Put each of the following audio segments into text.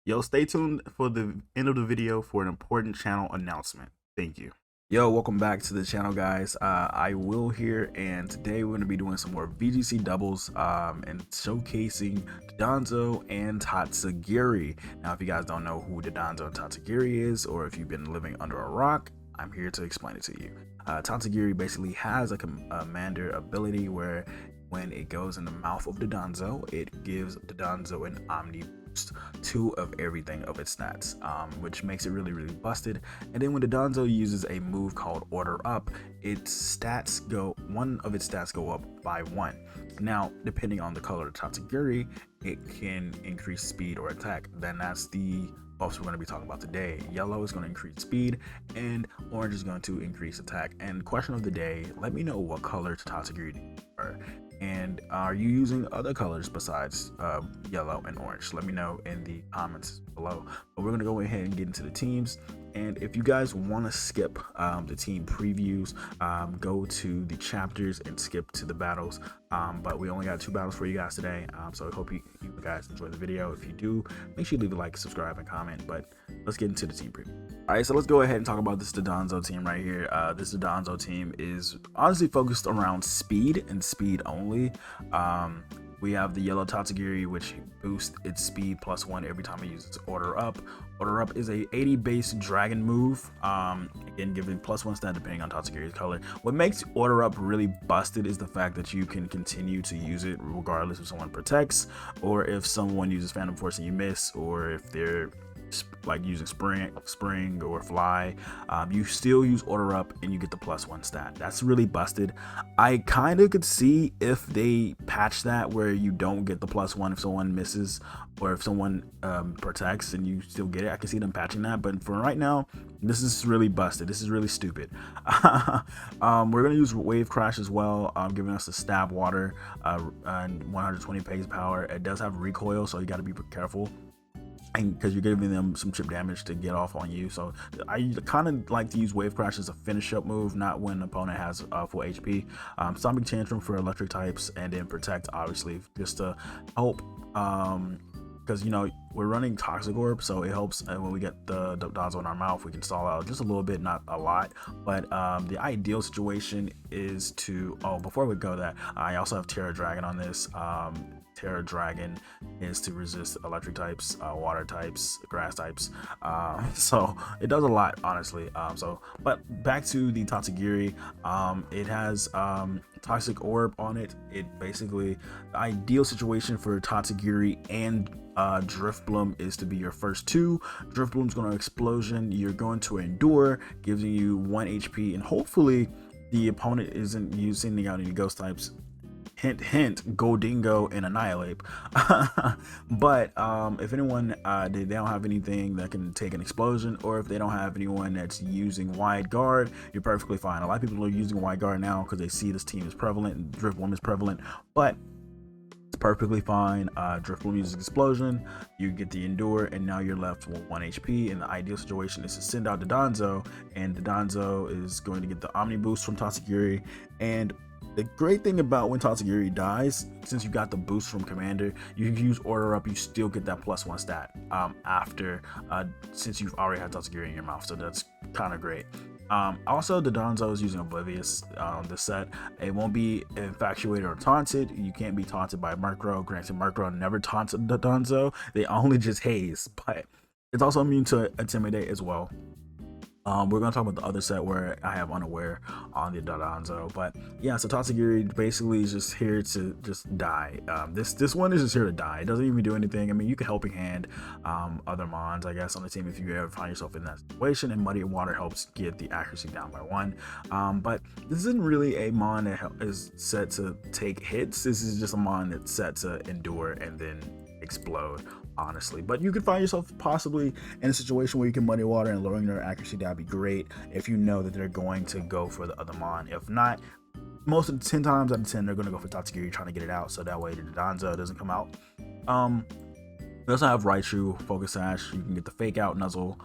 Yo, stay tuned for the end of the video for an important channel announcement. Thank you. Yo, welcome back to the channel, guys. I will here, and today we're going to be doing some more VGC doubles and showcasing Dondozo and Tatsugiri. Now, if you guys don't know who Dondozo and Tatsugiri is, or if you've been living under a rock, I'm here to explain it to you. Tatsugiri basically has a commander ability where when it goes in the mouth of Dondozo, it gives Dondozo an Omni boost 2 of everything of its stats, which makes it really busted. And then when Dondozo uses a move called Order Up, one of its stats go up by 1. Now, depending on the color of Tatsugiri, it can increase speed or attack. Then that's the buffs we're going to be talking about today. Yellow is going to increase speed and orange is going to increase attack. And question of the day, let me know what color Tatsugiri are, and are you using other colors besides yellow and orange? Let me know in the comments below. But we're going to go ahead and get into the teams. And if you guys want to skip the team previews, go to the chapters and skip to the battles. But we only got 2 battles for you guys today. So I hope you guys enjoy the video. If you do, make sure you leave a like, subscribe, and comment. But let's get into the team preview. All right, so let's go ahead and talk about this Dondozo team right here. This Dondozo team is honestly focused around speed and speed only. We have the yellow Tatsugiri, which boosts its speed +1 every time it uses Order Up. Order Up is a 80 base dragon move, again giving +1 stat depending on Tatsugiri's color. What makes Order Up really busted is the fact that you can continue to use it regardless if someone protects, or if someone uses Phantom Force and you miss, or if they're like using spring or fly, you still use Order Up and you get the +1 stat. That's really busted. I kind of could see if they patch that where you don't get the +1 if someone misses, or if someone protects and you still get it. I can see them patching that, but for right now, this is really busted. This is really stupid. We're gonna use Wave Crash as well, giving us the stab water and 120 pace power. It does have recoil, so you got to be careful, and because you're giving them some chip damage to get off on you. So I kind of like to use Wave Crash as a finish up move, not when an opponent has full HP. Sonic Tantrum for electric types, and then Protect obviously just to help, because you know we're running Toxic Orb, so it helps when we get the Dondozo in our mouth, we can stall out just a little bit, not a lot. But the ideal situation is to, before we go that, I also have Terra Dragon on this. Terra Dragon is to resist electric types, water types, grass types, so it does a lot, honestly. But back to the Tatsugiri, it has Toxic Orb on it. It basically, the ideal situation for Tatsugiri and Drift Bloom is to be your first 2. Drift Bloom's going to explosion, you're going to endure, giving you 1 HP, and hopefully the opponent isn't sending out any ghost types. Hint, hint, go dingo and annihilate. But if anyone they don't have anything that can take an explosion, or if they don't have anyone that's using wide guard, you're perfectly fine. A lot of people are using wide guard now because they see this team is prevalent and Drift Bloom is prevalent, but it's perfectly fine. Drift Bloom uses explosion, you get the endure, and now you're left with 1 HP. And the ideal situation is to send out the Dondozo, and the Dondozo is going to get the Omni boost from Tatsugiri. And the great thing about when Tatsugiri dies, since you got the boost from Commander, you can use Order Up, you still get that +1 stat after, since you've already had Tatsugiri in your mouth, so that's kind of great. Also, the Dondozo is using Oblivious on this set. It won't be infatuated or taunted. You can't be taunted by Murkrow. Granted, Murkrow never taunted the Dondozo, they only just haze, but it's also immune to Intimidate as well. We're gonna talk about the other set where I have Unaware on the Dondozo, but yeah, so Tatsugiri basically is just here to just die. This one is just here to die. It doesn't even do anything. I mean, you can Helping Hand other mons, I guess, on the team if you ever find yourself in that situation, and Muddy Water helps get the accuracy down by 1. But this isn't really a mon that is set to take hits. This is just a mon that's set to endure and then explode, honestly. But you could find yourself possibly in a situation where you can Muddy Water and lowering their accuracy. That'd be great if you know that they're going to go for the other mon. If not, most of the 10 times out of 10 they're going to go for Tatsugiri, trying to get it out, so that way the Dondozo doesn't come out. We also have Raichu, Focus Sash. You can get the Fake Out Nuzzle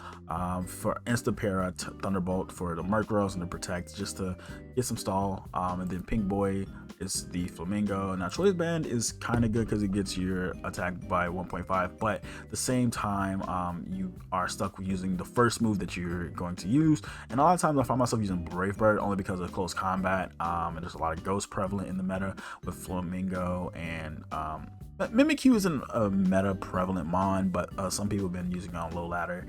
for Insta Para, Thunderbolt for the Murkrows and the Protect, just to get some stall. And then Pink Boy is the Flamingo. Now Choice Band is kind of good because it gets your attack by 1.5, but at the same time you are stuck with using the first move that you're going to use. And a lot of times I find myself using Brave Bird only because of close combat, and there's a lot of ghosts prevalent in the meta with Flamingo, and Mimikyu isn't a meta prevalent mon, but some people have been using it on low ladder.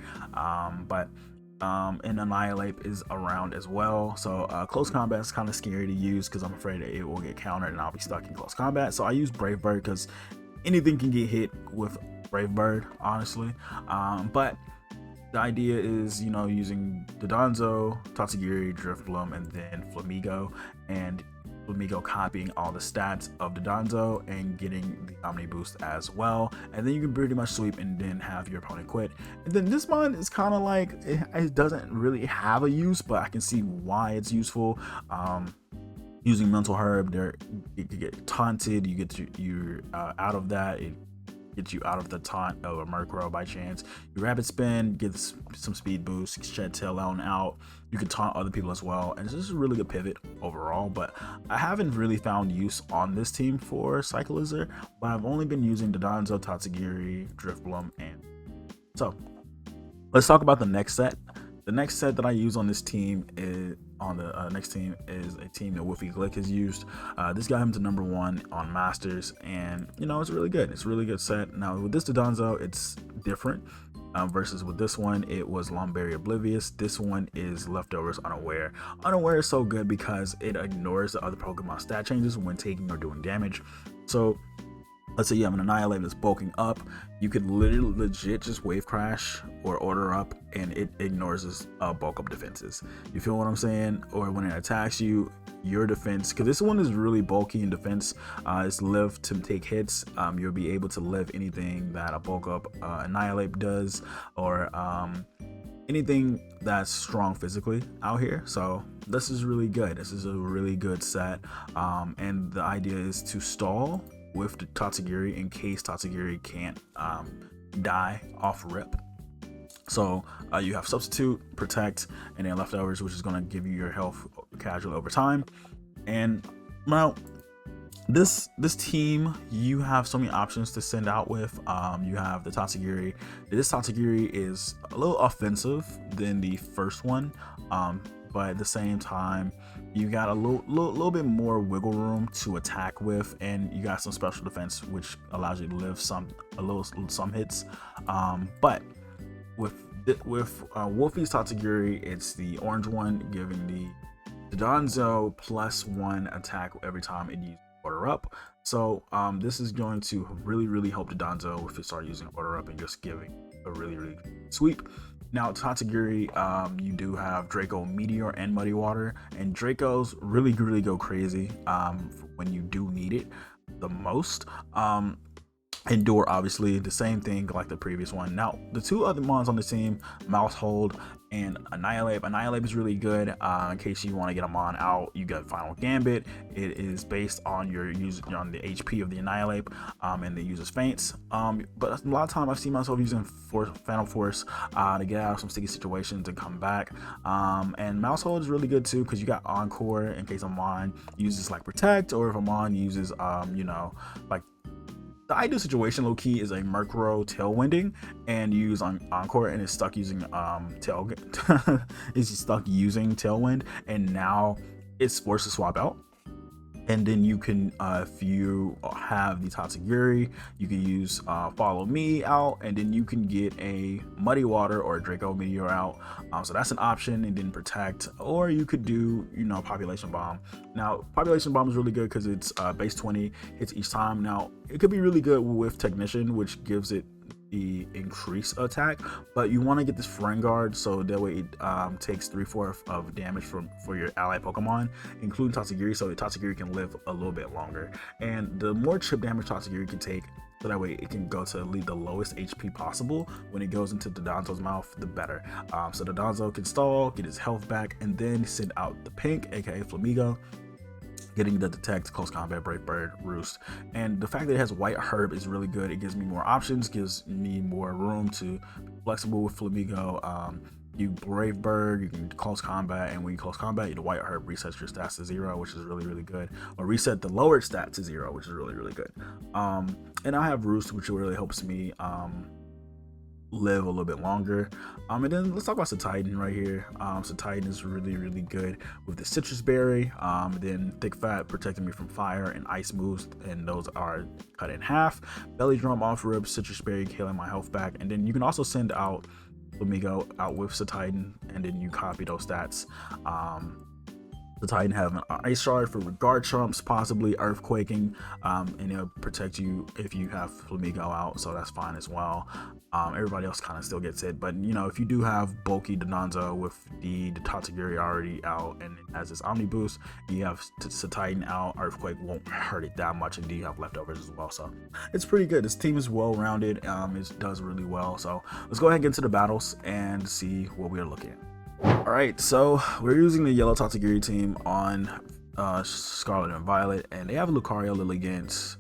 And Annihilate is around as well. So close combat is kind of scary to use because I'm afraid that it will get countered and I'll be stuck in close combat. So I use Brave Bird because anything can get hit with Brave Bird, honestly. But the idea is, you know, using Dondozo, Tatsugiri, Driftbloom, and then Flamingo, and Flamingo copying all the stats of the Dondozo and getting the Omni boost as well, and then you can pretty much sweep and then have your opponent quit. And then this mon is kind of like it doesn't really have a use, but I can see why it's useful. Using Mental Herb, there you get taunted, you get you're out of that. It gets you out of the taunt of a Murkrow by chance. Your Rapid Spin gets some speed boost, Shed Tail out. You can taunt other people as well, and it's just a really good pivot overall. But I haven't really found use on this team for Cyclizar, but I've only been using Dondozo, Tatsugiri, Driftbloom, and so let's talk about the next set. The next set that I use on this team is a team that Wolfie Glick has used. This got him to #1 on Masters, and you know, it's really good. It's a really good set. Now with this Dondozo, it's different. Versus with this one, it was Lomberry Oblivious. This one is Leftovers Unaware. Unaware is so good because it ignores the other Pokemon stat changes when taking or doing damage. So let's say you have an Annihilate that's bulking up, you could literally legit just Wave Crash or Order Up and it ignores this bulk up defenses. You feel what I'm saying? Or when it attacks you, your defense, because this one is really bulky in defense, it's live to take hits. You'll be able to live anything that a bulk up Annihilate does, or anything that's strong physically out here. So this is really good. This is a really good set, and the idea is to stall with the Tatsugiri in case Tatsugiri can't die off rip. So you have Substitute, Protect, and then Leftovers, which is going to give you your health casually over time. And now this team, you have so many options to send out with. You have the Tatsugiri. This Tatsugiri is a little offensive than the first one, but at the same time, you got a little bit more wiggle room to attack with, and you got some special defense which allows you to live some hits. But with Wolfie's Tatsugiri, it's the orange one, giving the Dondozo +1 attack every time it uses Order Up. So this is going to really help the Dondozo if it starts using Order Up and just giving a really sweep. Now Tatsugiri, you do have Draco Meteor and Muddy Water, and Dracos really go crazy when you do need it the most. Endure, obviously, the same thing like the previous one. Now the two other mons on the team, Mousehold and Annihilate. Annihilate is really good in case you want to get a mon out. You got Final Gambit. It is based on on the HP of the Annihilate, and the user's feints. But a lot of time I've seen myself using Phantom Force to get out of some sticky situations and come back. And Mousehold is really good too because you got Encore in case a mon uses like Protect, or if a mon uses like the ideal situation low key is a Murkrow Tailwinding and you use Encore and it's stuck using Tailwind, and now it's forced to swap out. And then you can, if you have the Tatsugiri, you can use Follow Me out, and then you can get a Muddy Water or a Draco Meteor out. So that's an option, and then Protect, or you could do, Population Bomb. Now, Population Bomb is really good because it's base 20 hits each time. Now, it could be really good with Technician, which gives it the increased attack, but you want to get this Friend Guard so that way it takes 3/4 of damage for your allied Pokemon, including Tatsugiri, so the Tatsugiri can live a little bit longer. And the more chip damage Tatsugiri can take, so that way it can go to the lowest HP possible when it goes into the Dondozo's mouth, the better. So the Dondozo can stall, get his health back, and then send out the pink, aka Flamingo, getting the Detect, Close Combat, Brave Bird, Roost. And the fact that it has White Herb is really good. It gives me more options, gives me more room to be flexible with Flamingo. You Brave Bird, you can close combat, and when you close combat, the White Herb resets your stats to 0, which is really good. Or reset the lowered stat to 0, which is really good. And I have Roost, which really helps me live a little bit longer. And then let's talk about Titan right here. Titan is really good with the Citrus Berry. Then Thick Fat protecting me from fire and ice moves, and those are cut in half. Belly Drum off rib, Citrus Berry healing my health back, and then you can also send out Flamigo out with Titan, and then you copy those stats. The Titan have an Ice Shard for Regard Trumps, possibly Earthquaking, and it'll protect you if you have Flamigo out, so that's fine as well. Everybody else kind of still gets it, but you know, if you do have bulky Dondozo with the Tatsugiri already out and it has this Omni boost, and you have Titan out, Earthquake won't hurt it that much, and you have leftovers as well, so it's pretty good. This team is well rounded. It does really well. So let's go ahead and get into the battles and see what we are looking at. Alright, so we're using the yellow Tatsugiri team on Scarlet and Violet, and they have Lucario, Lilligant,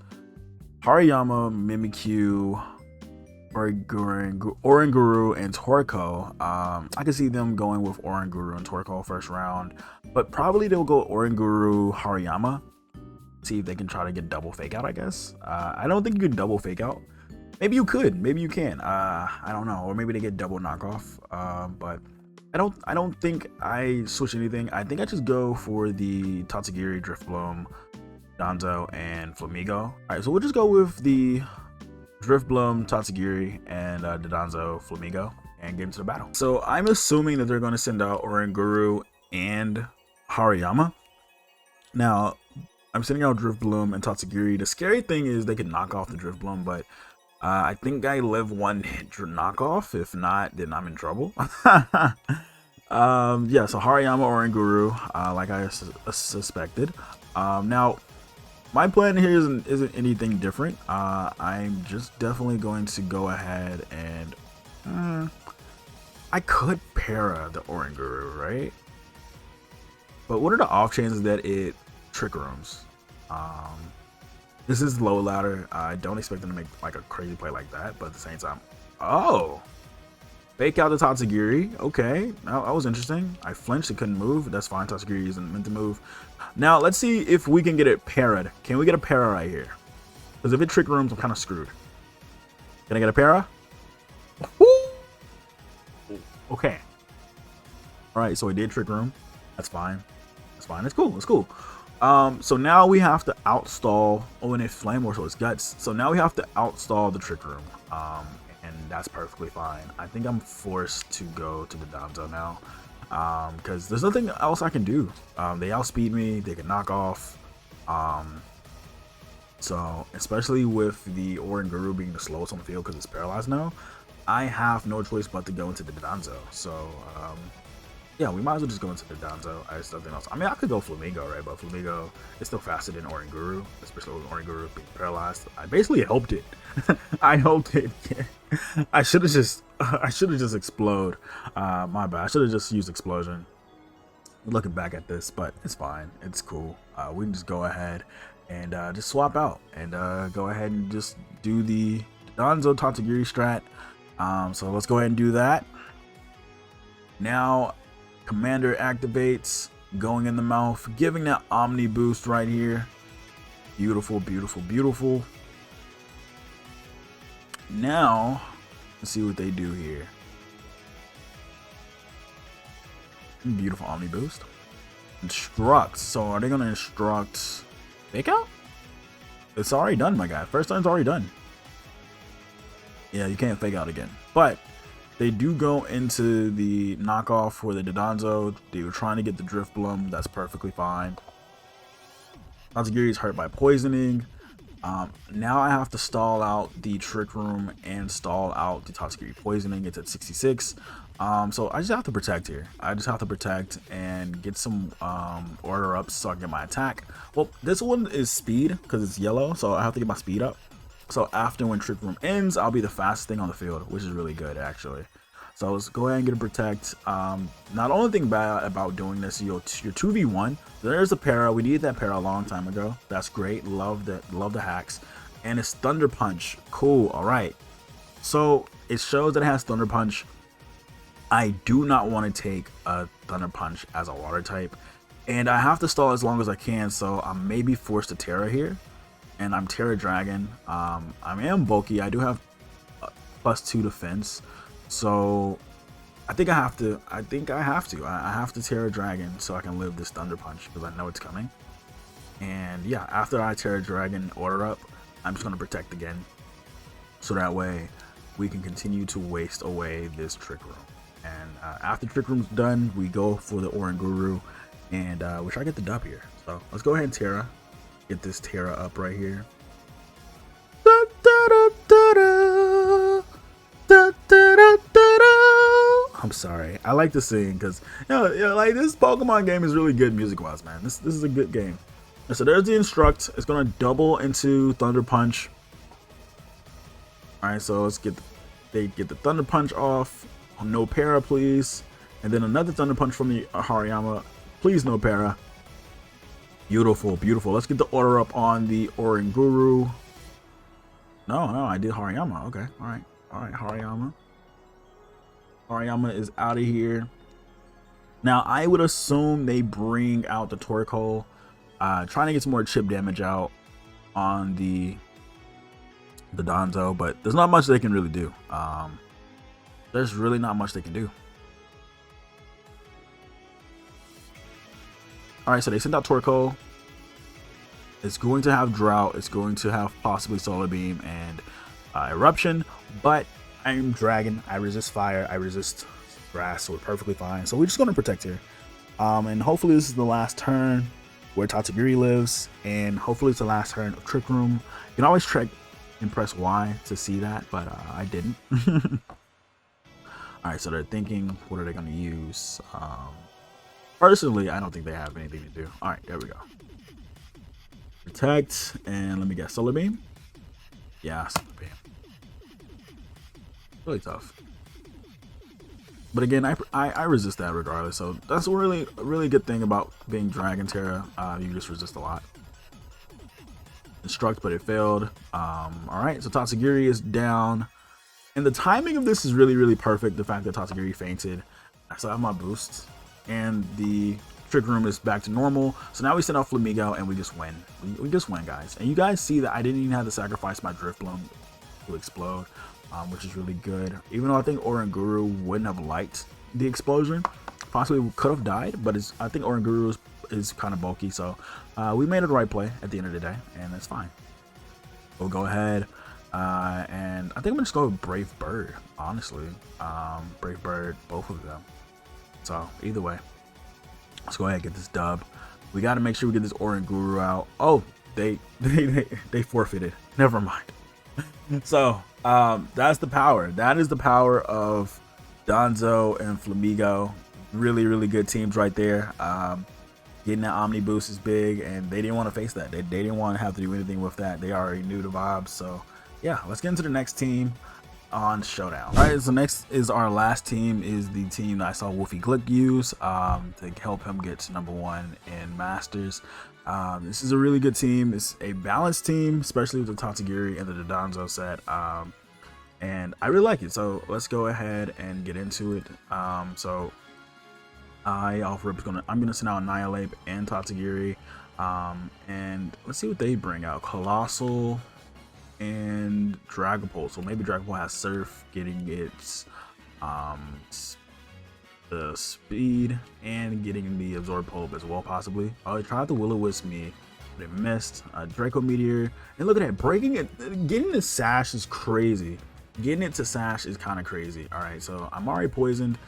Hariyama, Mimikyu, Oranguru, and Torkoal. I can see them going with Oranguru and Torkoal first round, but probably they'll go Oranguru, Hariyama, see if they can try to get double fake out, I guess. I don't think you can double fake out. Maybe you could, maybe you can. I don't know, or maybe they get double knockoff, but I don't think I switch anything. I think I just go for the Tatsugiri, Drifbloom, Dondozo, and Flamigo. All right, so we'll just go with the Drifbloom, Tatsugiri, and the Dondozo, Flamigo, and get into the battle. So I'm assuming that they're going to send out Oranguru and Hariyama. Now, I'm sending out Drifbloom and Tatsugiri. The scary thing is they can knock off the Drifbloom, but I think I live one hit knockoff. If not, then I'm in trouble. Yeah, so Hariyama or Oranguru, like I suspected. Now, my plan here isn't anything different. I'm just definitely going to go ahead and I could para the Oranguru, right? But what are the off chances that it Trick Rooms? This is low ladder. I don't expect them to make like a crazy play like that, but at the same time, oh, fake out the Tatsugiri. Okay, that was interesting. I flinched, it couldn't move. That's fine. Tatsugiri isn't meant to move. Now let's see if we can get it parried. Can we get a para right here? Because if it Trick Rooms, I'm kind of screwed. Can I get a para? Okay. All right, so we did Trick Room. That's fine. That's fine. It's cool. It's cool. So now we have to outstall. Oh, and it Flame War, so it's Guts. So now we have to outstall the Trick Room. And that's perfectly fine. I think I'm forced to go to the Dondozo now. Because there's nothing else I can do. They outspeed me, they can knock off. So especially with the Oranguru being the slowest on the field because it's paralyzed now, I have no choice but to go into the Dondozo. So yeah, we might as well just go into the Dondozo. I have nothing else. I mean, I could go Flamigo, right? But Flamigo is still faster than Oranguru, especially with Oranguru being paralyzed. I basically helped it. I helped it. I should have just explode. My bad. I should have just used explosion. Looking back at this, but it's fine. It's cool. We can just go ahead and just swap out and go ahead and just do the Dondozo Tatsugiri strat. So let's go ahead and do that. Now, Commander activates, going in the mouth, giving that Omni boost right here. Beautiful, beautiful, beautiful. Now, let's see what they do here. Beautiful Omni boost. Instruct. So are they going to instruct fake out? It's already done, my guy. First turn's already done. Yeah, you can't fake out again. But they do go into the knockoff for the Dondozo. They were trying to get the Drifbloom. That's perfectly fine. Tatsugiri is hurt by poisoning. Now I have to stall out the Trick Room and stall out the Tatsugiri poisoning. It's at 66. So I just have to protect here. I just have to protect and get some order up so I can get my attack. Well, this one is speed because it's yellow, so I have to get my speed up. So after when Trick Room ends, I'll be the fastest thing on the field, which is really good actually. So let's go ahead and get a protect. Not only thing bad about doing this, you're 2v1. There's a para. We needed that para a long time ago. That's great. Love that. Love the hacks. And it's Thunder Punch. Cool. All right. So it shows that it has Thunder Punch. I do not want to take a Thunder Punch as a water type, and I have to stall as long as I can, so I may be forced to Terra here, and I'm Terra Dragon. I am bulky. I do have +2 defense, so I think I have to. I have to Terra Dragon so I can live this Thunder Punch because I know it's coming. And yeah, after I Terra Dragon order up, I'm just gonna protect again, so that way we can continue to waste away this Trick Room. And after Trick Room's done, we go for the Oran Guru, and we try to get the dub here. So let's go ahead and Terra. Get this Terra up right here. I'm sorry. I like to sing because like this Pokemon game is really good music-wise, man. This is a good game. And so there's the Instruct. It's gonna double into Thunder Punch. All right, so let's get the Thunder Punch off. No para, please. And then another Thunder Punch from the Hariyama. Please, no para. Beautiful, beautiful. Let's get the order up on the Oran Guru. No, I did Hariyama. Okay, all right, Hariyama. Hariyama is out of here. Now, I would assume they bring out the Torkoal, trying to get some more chip damage out on the Dondozo, but there's not much they can really do. There's really not much they can do. All right, so they sent out Torkoal. It's going to have Drought. It's going to have possibly Solar Beam and Eruption, but I'm Dragon. I resist fire. I resist grass, so we're perfectly fine. So we're just going to protect here. And hopefully this is the last turn where Tatsugiri lives, and hopefully it's the last turn of Trick Room. You can always check and press Y to see that, but I didn't. All right, so they're thinking, what are they going to use? Personally, I don't think they have anything to do. All right, there we go. Protect, and let me guess, Solar Beam? Yeah, Solar Beam. Really tough. But again, I resist that regardless, so that's a really good thing about being Dragon Terra. You just resist a lot. Instruct, but it failed. Alright, so Tatsugiri is down. And the timing of this is really perfect. The fact that Tatsugiri fainted. I still have my boost. And the Trick Room is back to normal. So now we send out Flamigo and we just win. We just win, guys. And you guys see that I didn't even have to sacrifice my Drift Bloom to explode, which is really good. Even though I think Oran Guru wouldn't have liked the explosion. Possibly could have died, but I think Oran Guru is kind of bulky. So we made it the right play at the end of the day, and that's fine. We'll go ahead. And I think I'm gonna just go with Brave Bird, honestly. Brave Bird, both of them. So either way, let's go ahead and get this dub. We got to make sure we get this Oran Guru out. Oh, they forfeited. Never mind. So that's the power. That is the power of Dondozo and Flamigo. Really good teams right there. Getting that Omni boost is big, and they didn't want to face that. They didn't want to have to do anything with that. They already knew the vibes. So yeah, let's get into the next team on Showdown. All right, so next is our last team, is the team that I saw Wolfie Glick use to help him get to #1 in Masters. This is a really good team. It's a balanced team, especially with the Tatsugiri and the Dondozo set, and I really like it. So let's go ahead and get into it. So I'm gonna send out Annihilate and Tatsugiri, and let's see what they bring out. Colossal and Dragapult. So maybe Dragapult has Surf, getting its the speed and getting the Absorb Pulp as well, possibly. Oh, I tried the Will-O-Wisp me, but it missed. Draco Meteor, and look at that, breaking it, getting the Sash is crazy. Getting it to Sash is kind of crazy. All right, so I'm already poisoned.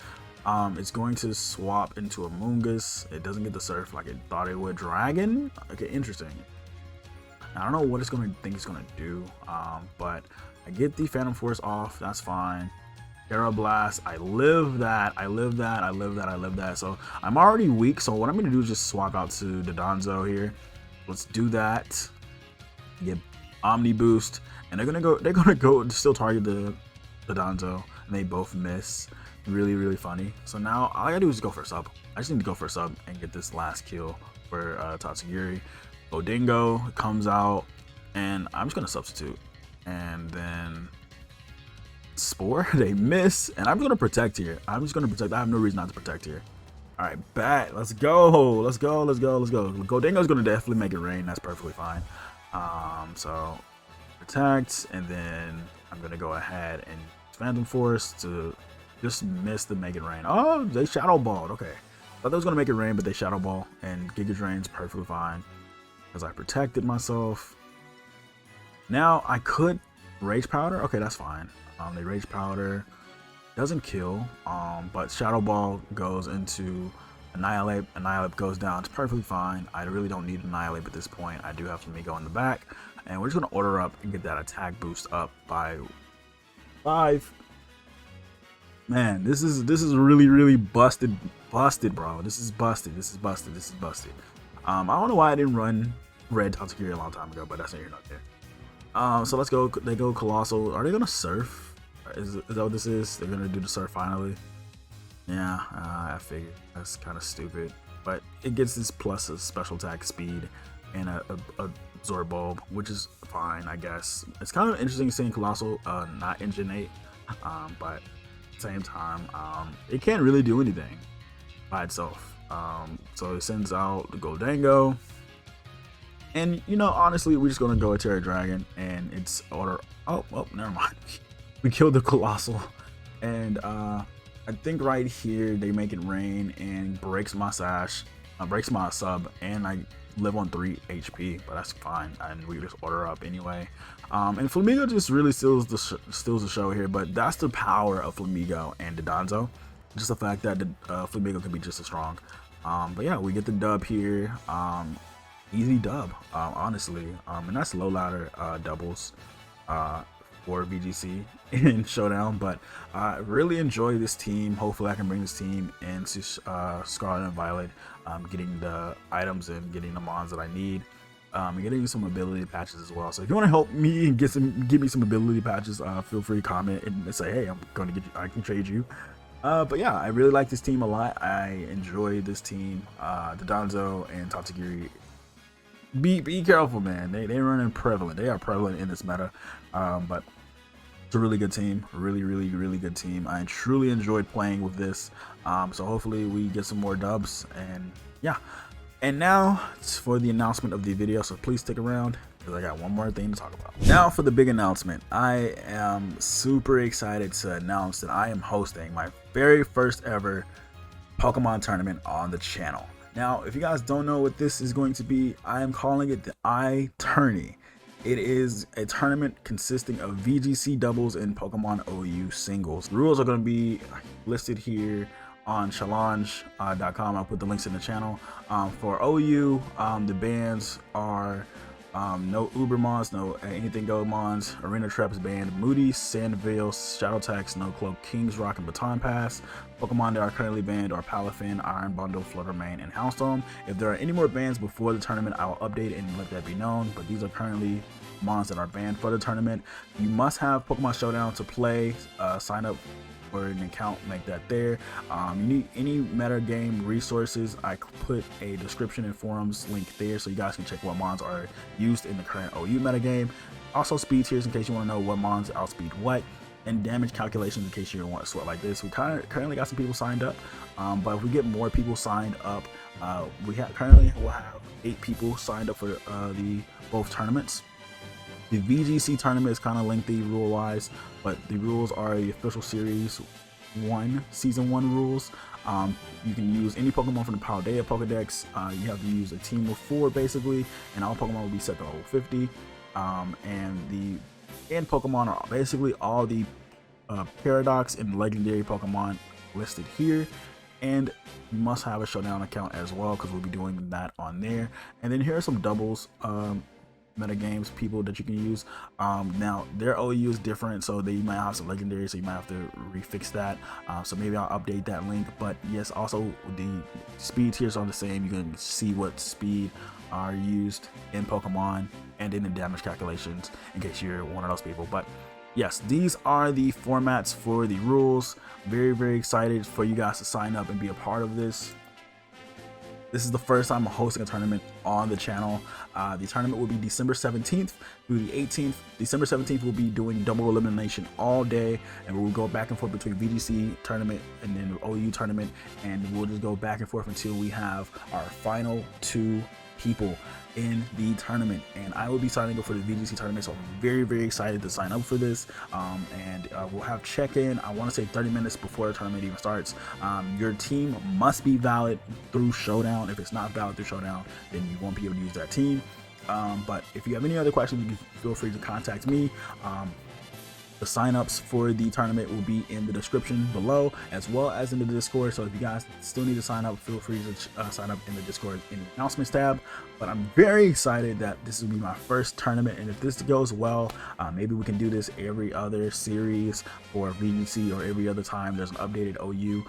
It's going to swap into a Moongus. It doesn't get the Surf like it thought it would. Dragon? Okay, interesting. I don't know what it's going to think it's going to do, but I get the Phantom Force off. That's fine. Aeroblast. I live that. So I'm already weak. So what I'm going to do is just swap out to the Dondozo here. Let's do that. Get Omni Boost, and they're gonna go still target the Dondozo, and they both miss. Really funny. So now all I gotta do is go for a sub. I just need to go for a sub and get this last kill for Tatsugiri. Bodingo comes out, and I'm just gonna substitute, and then Spore, they miss, and I'm gonna protect here. I'm just gonna protect. I have no reason not to protect here. All right, bat. Let's go. Let's go. Let's go. Let's go. Goldango's gonna definitely make it rain. That's perfectly fine. So protect, and then I'm gonna go ahead and Phantom Force to just miss the make it rain. Oh, they shadow balled. Okay, thought they was gonna make it rain, but they shadow ball, and Giga Drain's perfectly fine because I protected myself. Now I could Rage Powder. Okay, that's fine. They Rage Powder, doesn't kill, but Shadow Ball goes into Annihilate. Annihilate goes down. It's perfectly fine. I really don't need Annihilate at this point. I do have Flamigo in the back, and we're just gonna order up and get that attack boost up by 5. Man, this is really busted, bro. This is busted. I don't know why I didn't run Red Tatsukiri a long time ago, but that's neither here nor there. So let's go. They go Colossal. Are they gonna surf? Is that what this is? They're gonna do the surf finally. Yeah, I figured. That's kind of stupid, but it gets this plus a special attack speed and a Absorb Bulb, which is fine, I guess. It's kind of interesting seeing Colossal not Enginate, but at the same time, it can't really do anything by itself. So it sends out the Goldango. And, you know, honestly, we're just going to go a Terra Dragon, and it's order. Oh, never mind. We killed the Colossal. And I think right here, they make it rain and breaks my sash, breaks my sub, and I live on 3 HP, but that's fine. And we just order up anyway. And Flamigo just really steals the show here, but that's the power of Flamigo and Dondozo. Just the fact that the Flamigo can be just as strong. But yeah, we get the dub here. Easy dub, honestly, and that's low ladder doubles for VGC in Showdown. But I really enjoy this team. Hopefully I can bring this team into Scarlet and Violet, getting the items and getting the mons that I need, and getting some ability patches as well. So if you want to help me and give me some ability patches, feel free to comment and say, hey, I'm going to get you, I can trade you. But yeah, I really like this team a lot. I enjoy this team. The Dondozo and Tatsugiri. Be careful, man. They running prevalent. They are prevalent in this meta. But it's a really good team. Really good team. I truly enjoyed playing with this. So hopefully we get some more dubs. And yeah. And now it's for the announcement of the video. So please stick around because I got one more thing to talk about. Now for the big announcement. I am super excited to announce that I am hosting my very first ever Pokemon tournament on the channel. Now, if you guys don't know what this is going to be, I am calling it the iTourney. It is a tournament consisting of VGC doubles and Pokemon OU singles. The rules are going to be listed here on challenge.com. I'll put the links in the channel. For OU, the bans are no Uber Mons, no Anything Go Mons, Arena Traps banned, Moody, Sandville, Shadow Tax, No Cloak, King's Rock, and Baton Pass. Pokemon that are currently banned are Palafin, Iron Bundle, Fluttermane, and Houndstone. If there are any more bans before the tournament, I will update and let that be known, but these are currently Mons that are banned for the tournament. You must have Pokemon Showdown to play. Sign up for an account, make that there. You need any meta game resources, I put a description and forums link there so you guys can check what mons are used in the current OU meta game. Also speed tiers in case you want to know what mons outspeed what, and damage calculations in case you want to sweat like this. We currently got some people signed up, but if we get more people signed up, currently we'll have 8 people signed up for the both tournaments. The VGC tournament is kind of lengthy rule-wise, but the rules are the official Series 1, Season 1 rules. You can use any Pokemon from the Paldea Pokedex. You have to use a team of 4 basically, and all Pokemon will be set to level 50. And the end Pokemon are basically all the Paradox and Legendary Pokemon listed here. And you must have a Showdown account as well because we'll be doing that on there. And then here are some doubles. Meta games people that you can use. Now their OU is different, so they might have some legendary, so you might have to refix that. So maybe I'll update that link. But yes, also the speed tiers are the same. You can see what speed are used in Pokemon and in the damage calculations in case you're one of those people. But yes, these are the formats for the rules. Very excited for you guys to sign up and be a part of this. This is the first time I'm hosting a tournament on the channel. The tournament will be December 17th through the 18th. December 17th, we'll be doing double elimination all day, and we'll go back and forth between VGC tournament and then the OU tournament, and we'll just go back and forth until we have our final 2 people in the tournament. And I will be signing up for the VGC tournament, so I'm very, very excited to sign up for this. And we'll have check-in, I want to say 30 minutes before the tournament even starts. Your team must be valid through Showdown. If it's not valid through Showdown, then you won't be able to use that team. But if you have any other questions, you can feel free to contact me. The signups for the tournament will be in the description below, as well as in the Discord. So if you guys still need to sign up, feel free to sign up in the Discord in the announcements tab. But I'm very excited that this will be my first tournament, and if this goes well, maybe we can do this every other series or VGC, or every other time there's an updated OU.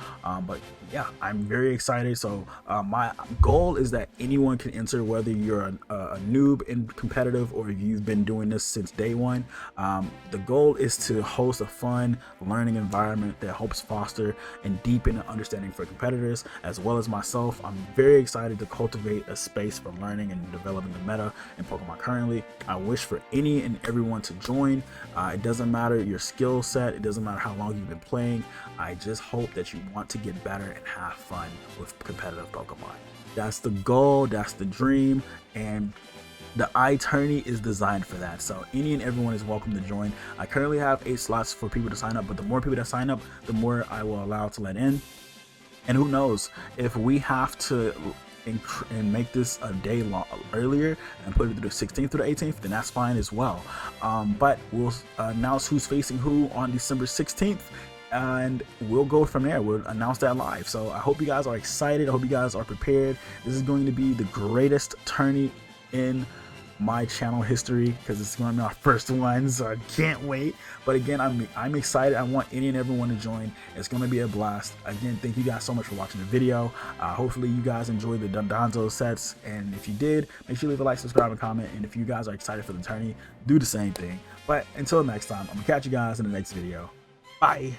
But yeah, I'm very excited. So my goal is that anyone can enter, whether you're a noob in competitive or if you've been doing this since day one. The goal is to host a fun learning environment that helps foster and deepen an understanding for competitors as well as myself. I'm very excited to cultivate a space for learning and developing the meta in Pokemon currently. I wish for any and everyone to join. It doesn't matter your skill set, it doesn't matter how long you've been playing. I just hope that you want to get better and have fun with competitive Pokemon. That's the goal, that's the dream, and the iTourney is designed for that. So any and everyone is welcome to join. I currently have 8 slots for people to sign up, but the more people that sign up, the more I will allow to let in. And who knows, if we have to and make this a day earlier and put it to the 16th through the 18th, then that's fine as well. But we'll announce who's facing who on December 16th, and we'll go from there. We'll announce that live. So I hope you guys are excited. I hope you guys are prepared. This is going to be the greatest tourney in my channel history, because it's going to be our first one, so I can't wait. But again, I'm excited. I want any and everyone to join. It's going to be a blast. Again, thank you guys so much for watching the video. Hopefully you guys enjoyed the Dondozo sets, and if you did, make sure you leave a like, subscribe, and comment. And if you guys are excited for the tourney, do the same thing. But until next time, I'm gonna catch you guys in the next video. Bye.